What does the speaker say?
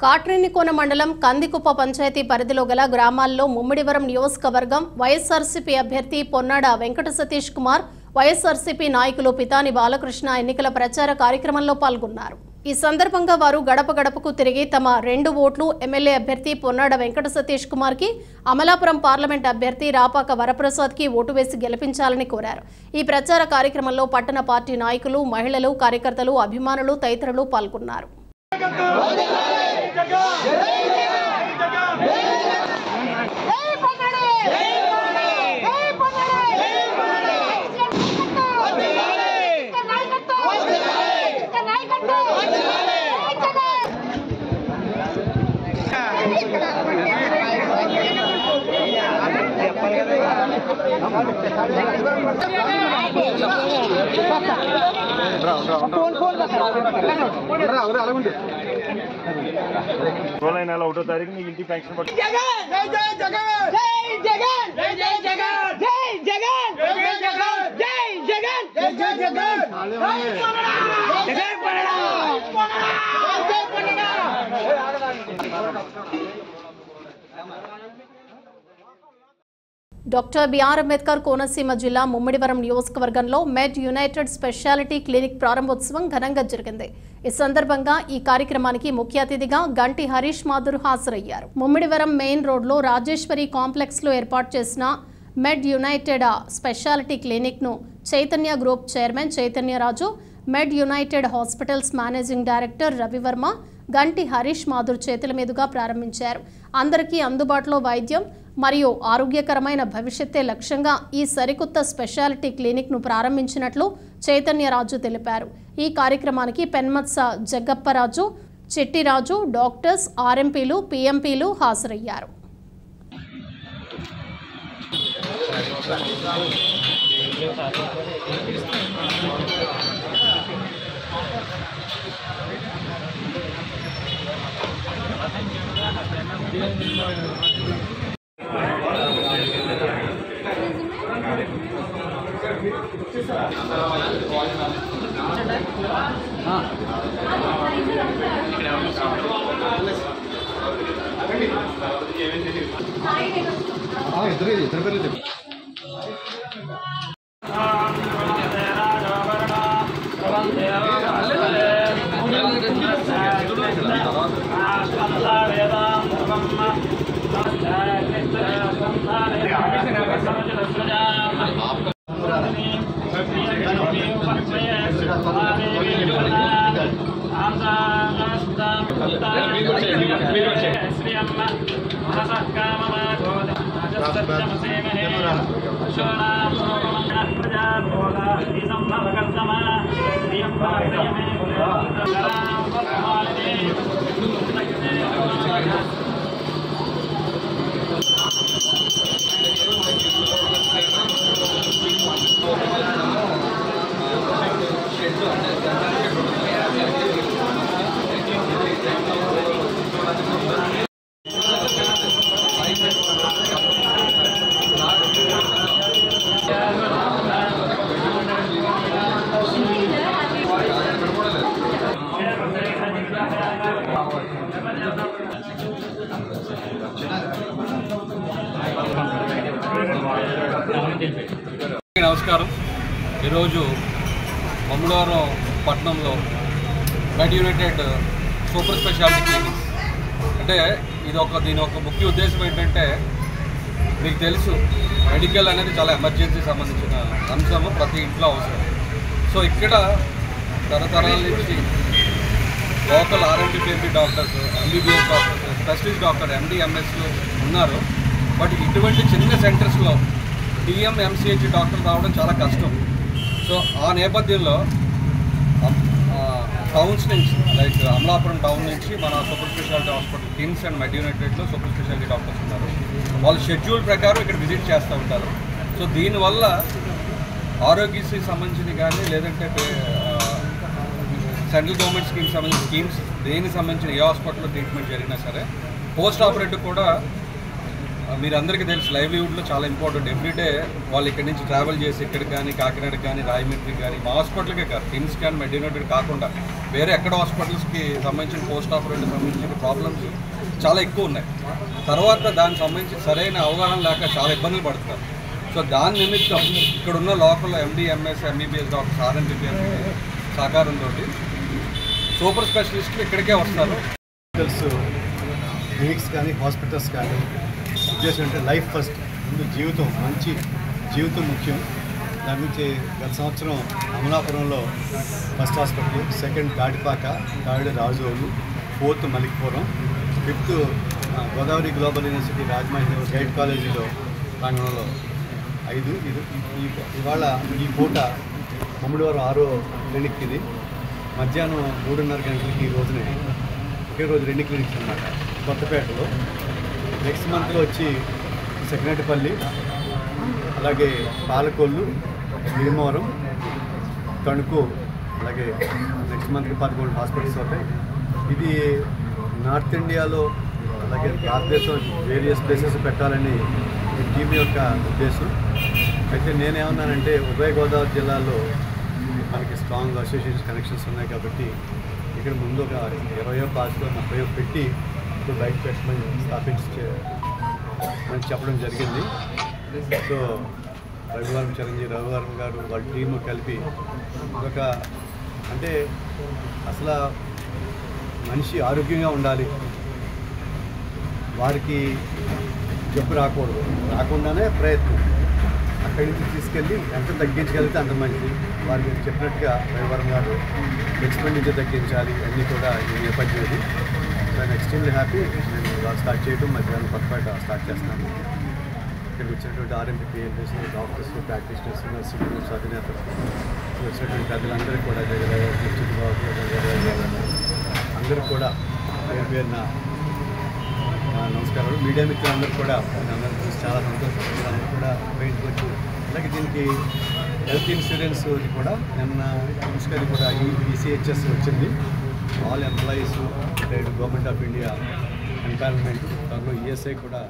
కాట్రేనికోన మండలం కందికుప్ప పంచాయతీ పరిధిలో గల గ్రామాల్లో ముమ్మిడివరం నియోజకవర్గం వైఎస్ఆర్సీపీ అభ్యర్థి పొన్నాడ వెంకట సతీష్ కుమార్, వైఎస్ఆర్సీపీ నాయకులు పితాని బాలకృష్ణ ఎన్నికల ప్రచార కార్యక్రమంలో పాల్గొన్నారు. ఈ సందర్భంగా వారు గడప గడపకు తిరిగి తమ 2 ఓట్లు ఎమ్మెల్యే అభ్యర్థి పొన్నాడ వెంకట సతీష్ కుమార్ కి, అమలాపురం పార్లమెంట్ అభ్యర్థి రాపాక వరప్రసాద్ కి ఓటు వేసి గెలిపించాలని కోరారు. ఈ ప్రచార కార్యక్రమంలో పట్టణ పార్టీ నాయకులు, మహిళలు, కార్యకర్తలు, అభిమానులు తదితరులు పాల్గొన్నారు. నెల 1వ తారీఖు మీ ఇంటి పెన్షన్ పట్టు. డాక్టర్ బిఆర్ అంబేద్కర్ కోనసీమ జిల్లా ముమ్మిడివరం నియోజకవర్గంలో మెడ్ యునైటెడ్ స్పెషాలిటీ క్లినిక్ ప్రారంభోత్సవం ఘనంగా జరిగింది. ఈ సందర్భంగా ఈ కార్యక్రమానికి ముఖ్య అతిథిగా గంటి హరీష్ మాధుర్ హాజరయ్యారు. ముమ్మిడివరం మెయిన్ రోడ్లో రాజేశ్వరి కాంప్లెక్స్ లో ఏర్పాటు చేసిన మెడ్ యునైటెడ్ స్పెషాలిటీ క్లినిక్ ను Chaitanya group chairman Chaitanyaraju, Med United hospitals managing director Ravivarma, Ganti Harish Madhur చేతుల మీదుగా ప్రారంభించారు. అందరికీ అందుబాటులో వైద్యం మరియు ఆరోగ్యకరమైన భవిష్యత్తే లక్ష్యంగా ఈ సరికొత్త స్పెషాలిటీ క్లినిక్ ను ప్రారంభించినట్లు చైతన్యరాజు తెలిపారు. ఈ కార్యక్రమానికి పెన్మత్స జగ్గప్పరాజు, చిట్టిరాజు, డాక్టర్స్, ఆర్ఎంపీలు, పిఎంపీలు హాజరయ్యారు. నమస్కారం. ఈరోజు ముమ్మిడివరం పట్టణంలో మెడ్ యునైటెడ్ సూపర్ స్పెషాలిటీ క్లినిక్ అంటే దీని ఒక ముఖ్య ఉద్దేశం ఏంటంటే, మీకు తెలుసు మెడికల్ అనేది చాలా ఎమర్జెన్సీ సంబంధించిన అంశము, ప్రతి ఇంట్లో అవసరం. సో ఇక్కడ తరతరాల నుంచి local RMP PMP doctors, MBBS doctors, specialist doctor, MD, ఎంఎస్లు ఉన్నారు. బట్ ఇటువంటి చిన్న సెంటర్స్లో టీఎం, ఎంసీహెచ్ డాక్టర్ రావడం చాలా కష్టం. సో ఆ నేపథ్యంలో టౌన్స్ నుంచి, లైక్ అమలాపురం టౌన్ నుంచి మన super specialty hospital KIMS and Med యునైటెడ్లో సూపర్ స్పెషాలిటీ డాక్టర్స్ ఉన్నారు. వాళ్ళు షెడ్యూల్ ప్రకారం ఇక్కడ విజిట్ చేస్తూ ఉంటారు. సో దీనివల్ల ఆరోగ్యశ్రీకి సంబంధించి కానీ, లేదంటే సెంట్రల్ గవర్నమెంట్ స్కీమ్స్ సంబంధించిన దేనికి సంబంధించిన ఏ హాస్పిటల్లో ట్రీట్మెంట్ జరిగినా సరే పోస్ట్ ఆపరేటివ్ కూడా మీరందరికీ తెలుసు లైవ్లీహుడ్లో చాలా ఇంపార్టెంట్. ఎవ్రీడే వాళ్ళు ఇక్కడి నుంచి ట్రావెల్ చేసి ఇక్కడికి కానీ కాకినాడకి కానీ రాయమండ్రికి కానీ మా హాస్పిటల్కే కాదు, కిమ్స్ కానీ మెడ్ యునైటెడ్ కాకుండా వేరే ఎక్కడ హాస్పిటల్స్కి సంబంధించిన పోస్ట్ ఆపరేటివ్ సంబంధించిన ప్రాబ్లమ్స్ చాలా ఎక్కువ ఉన్నాయి. తర్వాత దానికి సంబంధించి సరైన అవగాహన లేక చాలా ఇబ్బందులు పడుతున్నారు. సో దాని నిమిత్తం ఇక్కడున్న లోకల్ ఎండి, ఎంఎస్, ఎంబీబీఎస్ డాక్టర్స్, ఆర్ఎంపీఎస్ సహకారంతో సూపర్ స్పెషలిస్టులు ఇక్కడికే వస్తారు. క్లినిక్స్ కానీ హాస్పిటల్స్ కానీ ఉద్దేశం అంటే లైఫ్ ఫస్ట్, ముందు జీవితం, మంచి జీవితం ముఖ్యం. దాని నుంచి గత సంవత్సరం అమలాపురంలో first hospital, second Tatipaka, third Razole, fourth Malikipuram, fifth Godavari global university Rajamahendra guide కాలేజీలో ప్రాంగణంలో 5. ఇవాళ ఈ పూట ముమ్మిడివరం 6వ క్లినిక్ ఇది. మధ్యాహ్నం 3:30 గంటలకి ఈ రోజునే ఒకే రోజు 2 క్లినిక్స్ అన్నమాట కొత్తపేటలో. నెక్స్ట్ మంత్లో వచ్చి సెక్రటపల్లి, అలాగే పాలకొల్లు, భీమవరం, తణుకు, అలాగే నెక్స్ట్ మంత్కి 11 హాస్పిటల్స్ అవుతాయి. ఇది నార్త్ ఇండియాలో అలాగే భారతదేశం వేరియస్ ప్లేసెస్ పెట్టాలని ఈ టీమ్ యొక్క ఉద్దేశం. అయితే నేనేమన్నానంటే ఉభయ గోదావరి జిల్లాలో మనకి స్ట్రాంగ్ అసోసియేషన్ కనెక్షన్స్ ఉన్నాయి కాబట్టి ఇక్కడ ముందు ఒక 20 పాస్లో 30 పెట్టి ఇప్పుడు బయట పెట్టమని స్థాపించమని చెప్పడం జరిగింది. సో రవివారం చిరంజీవి రవివారం గారు వాళ్ళ టీము కలిపి ఒక అంటే అసలు మనిషి ఆరోగ్యంగా ఉండాలి, వారికి జబ్బు రాకుండానే ప్రయత్నం అక్కడి నుంచి తీసుకెళ్ళి ఎంత తగ్గించగలిగితే అంత మంచిది. వారికి చెప్పినట్టుగా రవివారం గారు ఎక్స్పెండిచర్ తగ్గించాలి అన్నీ కూడా ఈ నేపథ్యం ఇది. నేను ఎక్స్ట్రీమ్లీ హ్యాపీ. నేను స్టార్ట్ చేయడం మధ్యాహ్నం కొత్తపేట స్టార్ట్ చేస్తున్నాను. ఇక్కడికి వచ్చినటువంటి RMP, PLS, doctors, practitioners, nursing అధినేతలు, వచ్చినటువంటి పెద్దలందరికీ కూడా అందరికీ కూడా పేరు పేరున నమస్కారాలు. మీడియా మిత్రులందరూ కూడా అందరూ చూసి చాలా సంతోషం. అందరూ కూడా బయటకు వచ్చి అలాగే దీనికి హెల్త్ ఇన్సూరెన్స్ కూడా నిన్న మున్సిపల్ కూడా ఈసీహెచ్ఎస్ వచ్చింది. All employees, government of India empanelment, దాంట్లో ఈఎస్ఐ కూడా